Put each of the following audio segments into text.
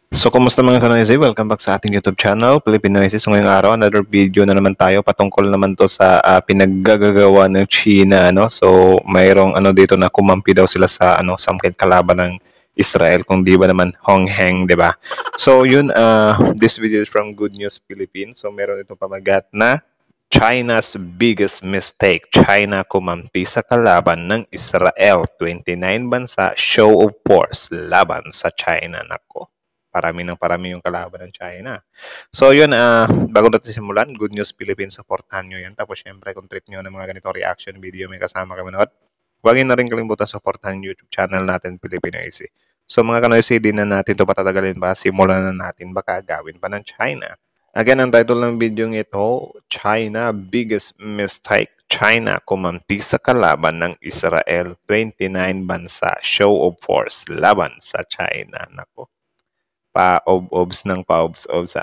So, kumusta mga kanoise? Welcome back sa ating YouTube channel, Filipinoises. So, ngayong araw, another video na naman tayo. Patungkol naman to sa pinaggagawa ng China. No? So, mayroong dito na kumampi daw sila sa samkit kalaban ng Israel. Kung di ba naman Hong Heng, di ba? So, yun, this video is from Good News Philippines. So, meron itong pamagat na China's biggest mistake. China kumampi sa kalaban ng Israel. 29 bansa, show of force laban sa China. Nako. Parami yung kalaban ng China. So, yun, bago natin simulan, Good News Philippines, supportahan nyo yan. Tapos, syempre, kung trip nyo ng mga ganitong reaction video, may kasama kami noon. Huwag nyo na rin kalimutan supportahan yung YouTube channel natin, Filipinoise. So, mga kanoise, di na natin ito patatagalin pa. Simulan na natin, baka gawin pa ng China. Again, ang title ng video ito, China Biggest Mistake. China kumampi sa kalaban ng Israel. 29 bansa, show of force laban sa China. Nako. Pa-obs ng pa-obs-obs.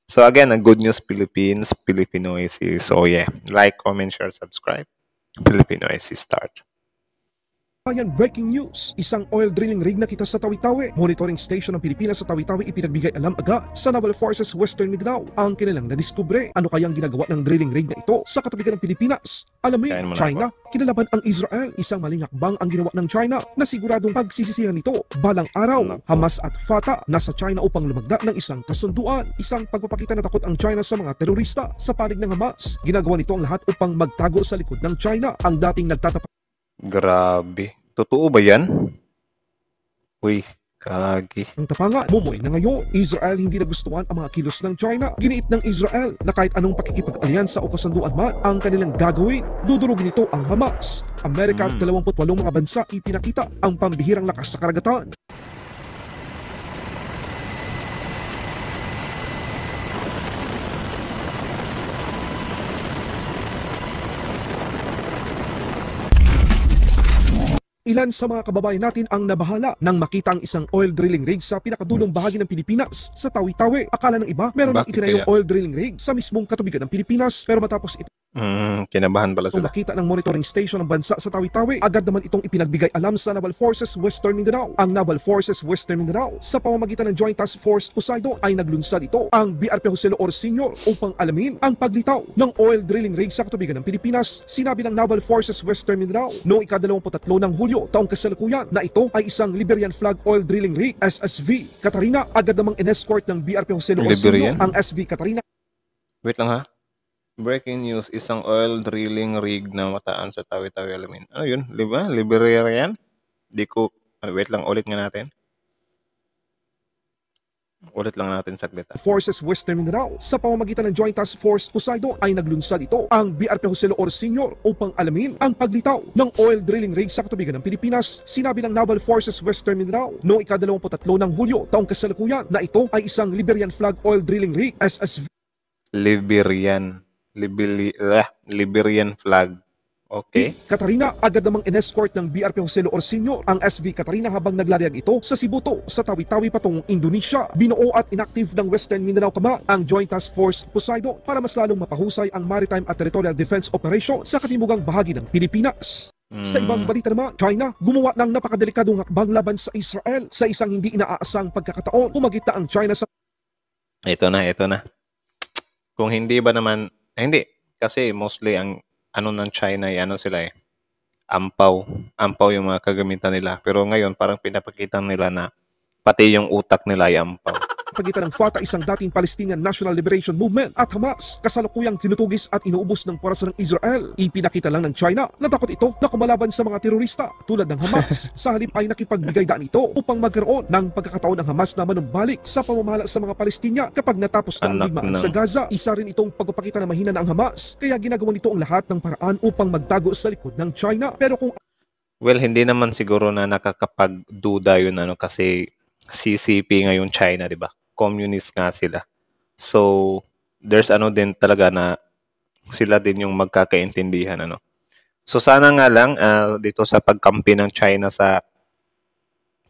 So again, Good News Philippines, Filipinoise. So yeah, like, comment, share, subscribe. Filipinoise start. Ayan, breaking news. Isang oil drilling rig na kita sa Tawi-Tawi. Monitoring station ng Pilipinas sa Tawi-Tawi ipinagbigay alam agad sa Naval Forces Western Mindanao ang kanilang nadiskubre. Ano kayang ginagawa ng drilling rig na ito sa katubigan ng Pilipinas? Alam mo, China, kinalaban ang Israel. Isang maling hakbang ang ginawa ng China na siguradong pagsisisihan nito. Balang araw, Hamas at Fatah nasa China upang lumagda ng isang kasunduan. Isang pagpapakita na takot ang China sa mga terorista sa panig ng Hamas. Ginagawa nito ang lahat upang magtago sa likod ng China. Ang dating nagtatapat. Grabe. Totoo ba yan? Uy, kagi. Ang tapanga, bumuhay na ngayon. Israel hindi nagustuhan ang mga kilos ng China. Giniit ng Israel na kahit anong pakikipag-alyansa o kasunduan man ang kanilang gagawin, dudurugin nito ang Hamas. Amerika at 28 mga bansa ipinakita ang pambihirang lakas sa karagatan. Ilan sa mga kababayan natin ang nabahala nang makita ang isang oil drilling rig sa pinakadulong bahagi ng Pilipinas sa Tawi-Tawi. Akala ng iba, meron ng itinayong oil drilling rig sa mismong katubigan ng Pilipinas. Pero matapos ito, kinabahan pala sila. makita ng monitoring station ng bansa sa Tawi-Tawi, agad naman itong ipinagbigay alam sa Naval Forces Western Mindanao. Ang Naval Forces Western Mindanao sa pamamagitan ng Joint Task Force Poseidon ay naglunsad ito ang BRP Jose Loor Sr. upang alamin ang paglitaw ng oil drilling rig sa katubigan ng Pilipinas. Sinabi ng Naval Forces Western Mindanao noong ika-23 ng Hulyo taong kasalukuyan na ito ay isang Liberian flag oil drilling rig SSV Catarina. Agad namang in-escort ng BRP Jose Loor Sr. ang SV Catarina. Wait lang ha. Breaking news, isang oil drilling rig na mataan sa Tawi-Tawi alamin. Ano yun? Liberian? Di ko, wait lang, ulit nga natin. Ulit lang natin saglit. Forces Western Mindanao sa pamamagitan ng Joint Task Force Poseidon ay naglunsad ito ang BRP Jose Loor Sr. upang alamin ang paglitaw ng oil drilling rig sa katubigan ng Pilipinas. Sinabi ng Naval Forces Western Mindanao noong ika-23 ng Hulyo taong kasalukuyan na ito ay isang Liberian flag oil drilling rig SSV. Liberian flag. Okay. Catarina, agad namang in-escort ng BRP Jose Loor Sr. ang SV Catarina habang naglayag ito sa Sibuto sa Tawi-Tawi patungong Indonesia. Binuo at inactive ng Western Mindanao Command ang Joint Task Force Poseidon para mas lalong mapahusay ang maritime at territorial defense operation sa katimugang bahagi ng Pilipinas. Sa ibang balita naman, China gumawa ng napakadelikadong hakbang laban sa Israel sa isang hindi inaasang pagkakataon. Umagit na ang China sa... Ito na. Kung hindi ba naman, hindi. Kasi mostly ang ng China ay sila ampaw yung mga kagamitan nila. Pero ngayon parang pinapakita nila na pati yung utak nila ay ampaw. Pagitan ng Fatah, isang dating Palestinian National Liberation Movement at Hamas, kasalukuyang tinutugis at inuubos ng pwersa ng Israel. Ipinakita lang ng China na takot ito na kumalaban sa mga terorista tulad ng Hamas. Sa halip ay nakipagbigay daan ito upang magkaroon ng pagkakataon ng Hamas na manumbalik sa pamamahala sa mga Palestina kapag natapos na ang digmaan sa Gaza. Isa rin itong pagpapakita na mahina na ang Hamas, kaya ginagawa nito ang lahat ng paraan upang magtago sa likod ng China. Pero kung... Well, hindi naman siguro na nakakapagduda yun kasi CCP ngayon China, di ba? Communist nga sila. So, there's din talaga na sila din yung magkakaintindihan. So, sana nga lang dito sa pagkampi ng China sa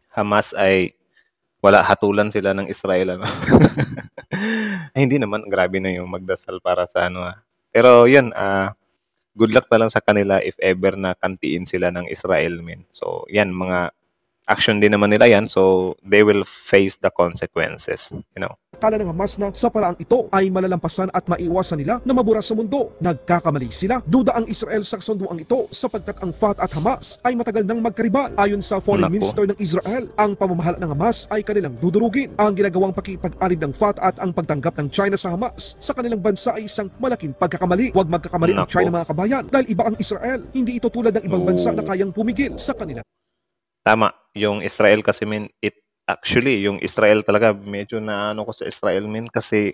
Hamas ay wala hatulan sila ng Israel. Ay, hindi naman. Grabe na yung magdasal para sa Pero yun, good luck na lang sa kanila if ever na kantiin sila ng Israel. So, yan, mga action din naman nila yan, so they will face the consequences, you know. Akala ng Hamas na sa paraang ito ay malalampasan at maiwasan nila na mabura sa mundo. Nagkakamali sila. Duda ang Israel sa kasunduang ito sapagkat ang Fatah at Hamas ay matagal nang magkaribal. Ayon sa Foreign Naku. Minister ng Israel, ang pamamahala ng Hamas ay kanilang dudurugin. Ang ginagawang pakipag-alib ng Fatah at ang pagtanggap ng China sa Hamas sa kanilang bansa ay isang malaking pagkakamali. Huwag magkakamali ang Naku. China, mga kabayan, dahil iba ang Israel. Hindi ito tulad ng ibang bansa na kayang pumigil sa kanila. Tama, yung Israel kasi actually, yung Israel talaga, medyo naano ko sa Israel kasi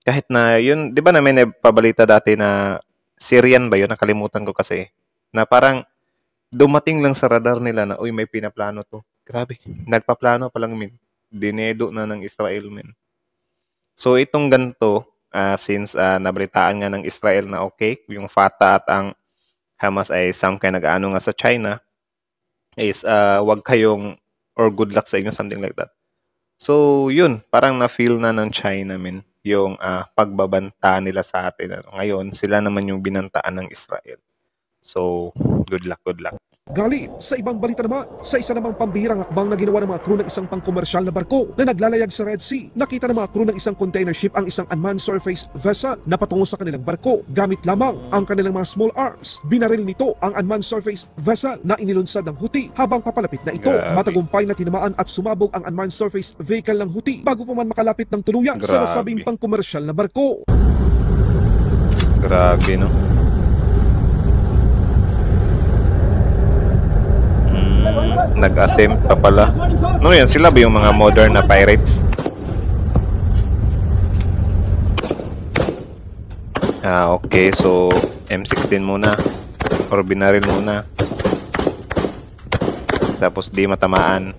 kahit na yun, di ba na may pabalita dati na Syrian ba yun? Nakalimutan ko kasi. Na parang dumating lang sa radar nila na, uy, may pinaplano to. Grabe, nagpaplano pa lang dinedo na ng Israel So itong ganito, since nabalitaan nga ng Israel na okay, yung Fatah at ang Hamas ay nag-ano nga sa China, is wag kayong or good luck sa inyo, something like that. So, yun, parang na-feel na ng China, yung pagbabanta nila sa atin. Ngayon, sila naman yung binantaan ng Israel. So, good luck, good luck. Galit sa ibang balita naman, sa isa namang pambihirang hakbang na ginawa ng mga crew ng isang pangkomersyal na barko na naglalayag sa Red Sea, nakita ng mga crew ng isang container ship ang isang unmanned surface vessel na patungo sa kanilang barko. Gamit lamang ang kanilang mga small arms, binaril nito ang unmanned surface vessel na inilunsad ng Houthi. Habang papalapit na ito, Grabe. matagumpay na tinamaan at sumabog ang unmanned surface vehicle ng Houthi bago pa man makalapit ng tuluyan sa Grabe. nasabing pangkomersyal na barko. Grabe, no? Nag-attempt pa pala. No, yan, sila ba yung mga modern na pirates? Okay, so M16 muna. Or binaril muna. Tapos di matamaan.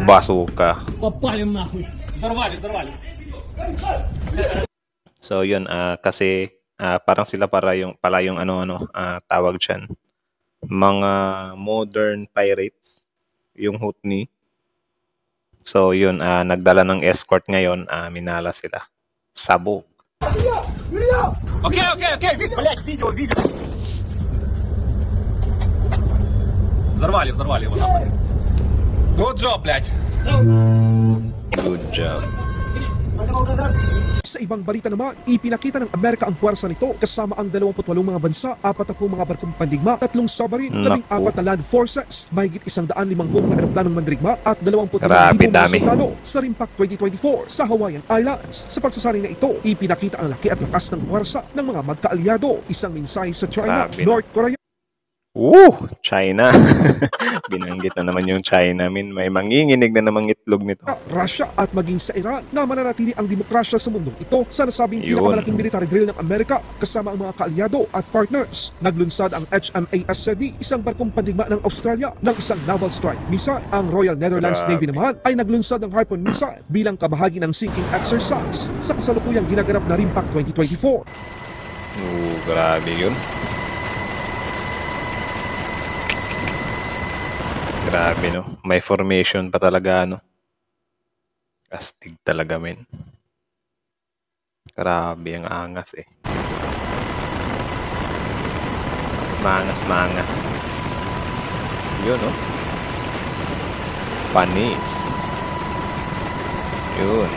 Basuka. Попали нахуй. Взорвали. So yun, kasi parang sila pala yung tawag dyan. Mga modern pirates, yung Houthi. So yun, nagdala ng escort ngayon, minala sila. Sabog. Окей, блядь, видео. Взорвали его нахуй. Good job, блядь. Good job. Sa ibang balita naman, ipinakita ng Amerika ang puwersa nito kasama ang 28 mga bansa, 40 mga barkong pandigma, 3 submarine, Naku. 14 na land forces, mahigit 150 na eroplanong mandirigma at 25 Grabe, mga dami. sundalo sa Rimpak 2024 sa Hawaiian Islands. Sa pagsasari na ito, ipinakita ang laki at lakas ng puwersa ng mga magkaalyado. Isang mensahe sa China, Grabe, North Korea, China. Binanggit na naman yung China, May manginginig na namang itlog nito. Russia at maging sa Iran na mananatili ang demokrasya sa mundong ito sa nasabing Yun. pinakamalaking military drill ng Amerika kasama ang mga kaalyado at partners. Naglunsad ang HMAS Sydney, isang barkong pandigma ng Australia ng isang naval strike missile. Ang Royal Netherlands Grabe. Navy naman ay naglunsad ng Harpoon missile bilang kabahagi ng sinking exercise sa kasalukuyang ginaganap na Rimpak 2024. Grabe yun. Grabe, no? May formation pa talaga, no? Astig talaga, Grabe, ang angas, Mangas. Yun, no? Panis. Yun.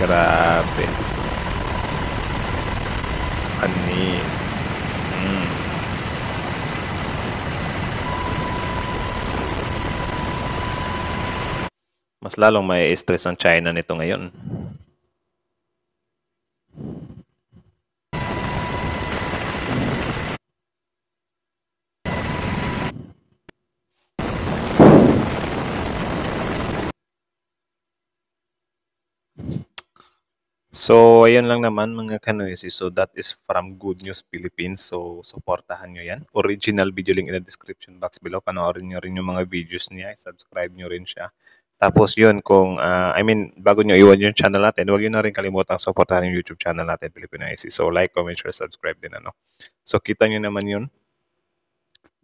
Grabe. Panis. Mas lalong may stress ang China nito ngayon. So, ayun lang naman mga kanoysi. So, that is from Good News Philippines. So, supportahan nyo yan. Original video link in the description box below. Panoorin nyo rin yung mga videos niya. Subscribe nyo rin siya. Tapos yun, bago nyo iwan yung channel natin, huwag nyo na rin kalimutang supportahan yung YouTube channel natin, Filipino IC. So, like, comment, share, subscribe din, So, kita nyo naman yun.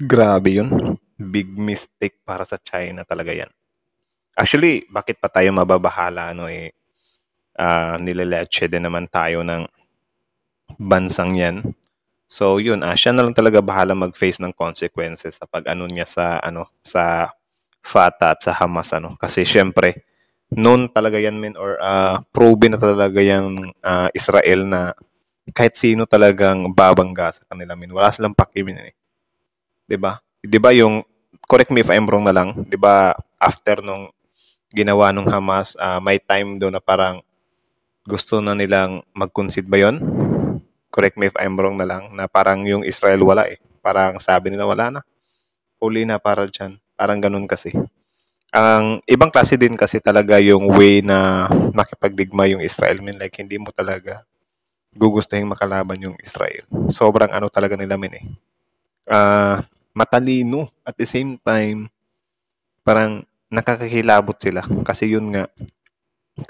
Grabe yun. Big mistake para sa China talaga yan. Actually, bakit pa tayo mababahala, nileleche din naman tayo ng bansang yan. So yun, siya na lang talaga bahala mag-face ng consequences sa pag-ano niya sa Fatah at sa Hamas kasi siyempre known talaga yan men or proven na talaga yung Israel na kahit sino talagang babangga sa kanila men. Wala silang pakimin eh. 'Di ba? 'Di ba yung correct me if I'm wrong na lang, 'di ba after nung ginawa nung Hamas, may time doon na parang gusto na nilang mag-concede ba 'yon? Correct me if I'm wrong na lang na parang yung Israel wala eh. Parang sabi nila wala na. Huli na para diyan. Parang ganun kasi. Ang ibang klase din kasi talaga yung way na makipagdigma yung Israel. I mean, like, hindi mo talaga gugustuhin makalaban yung Israel. Sobrang ano talaga nila min eh. Matalino. At the same time, parang nakakakilabot sila. Kasi yun nga,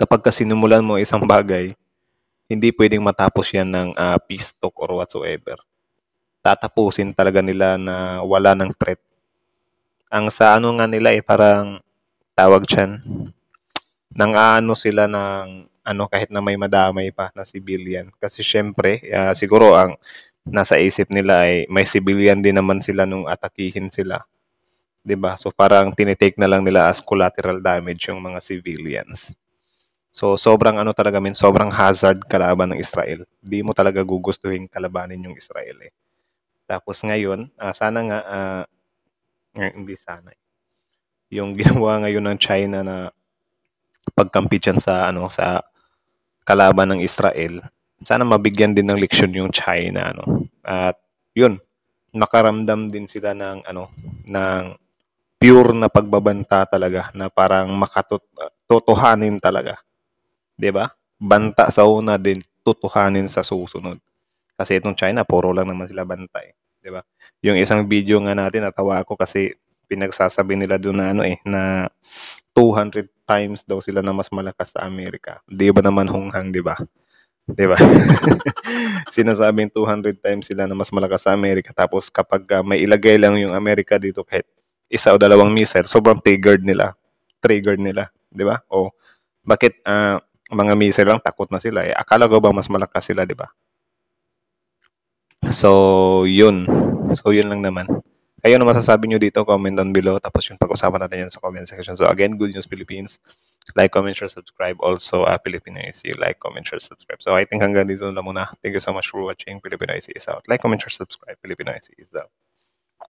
kapag sinimulan mo isang bagay, hindi pwedeng matapos yan ng peace talk or whatsoever. Tatapusin talaga nila na wala ng threat. Ang sa ano nga nila eh, parang tawag dyan, nang aano sila ng kahit na may madamay pa na civilian. Kasi syempre, siguro ang nasa isip nila ay may civilian din naman sila nung atakihin sila. 'Di ba? So parang tinitake na lang nila as collateral damage yung mga civilians. So sobrang talaga sobrang hazard kalaban ng Israel. Di mo talaga gugustuhin kalabanin yung Israel eh. Tapos ngayon, sana nga hindi sana. Yung ginawa ngayon ng China na pagkampi dyan sa kalaban ng Israel, sana mabigyan din ng leksyon yung China At yun, nakaramdam din sila ng ng pure na pagbabanta talaga na parang makatotohanin talaga. 'Di ba? Banta sa una din, tutuhanin sa susunod. Kasi itong China, puro lang naman sila banta eh. 'Di ba? Yung isang video nga natin, natawa ako kasi pinagsasabi nila doon na na 200 times daw sila na mas malakas sa Amerika. Di ba naman hunghang, di ba? Di ba? Sinasabing 200 times sila na mas malakas sa Amerika. Tapos kapag may ilagay lang yung Amerika dito kahit isa o dalawang missile, sobrang triggered nila. Di ba? O bakit mga missile lang takot na sila eh. Akala ko ba mas malakas sila, di ba? So, yun. So, yun lang naman. Kayo na masasabi nyo dito, comment down below. Tapos yung pag-usapan natin yan sa comment section. So again, Good News Philippines. Like, comment, share, subscribe. Also, Filipino IC. Like, comment, share, subscribe. So I think hanggang dito na muna. Thank you so much for watching. Filipino IC is out. Like, comment, share, subscribe. Filipino IC is out.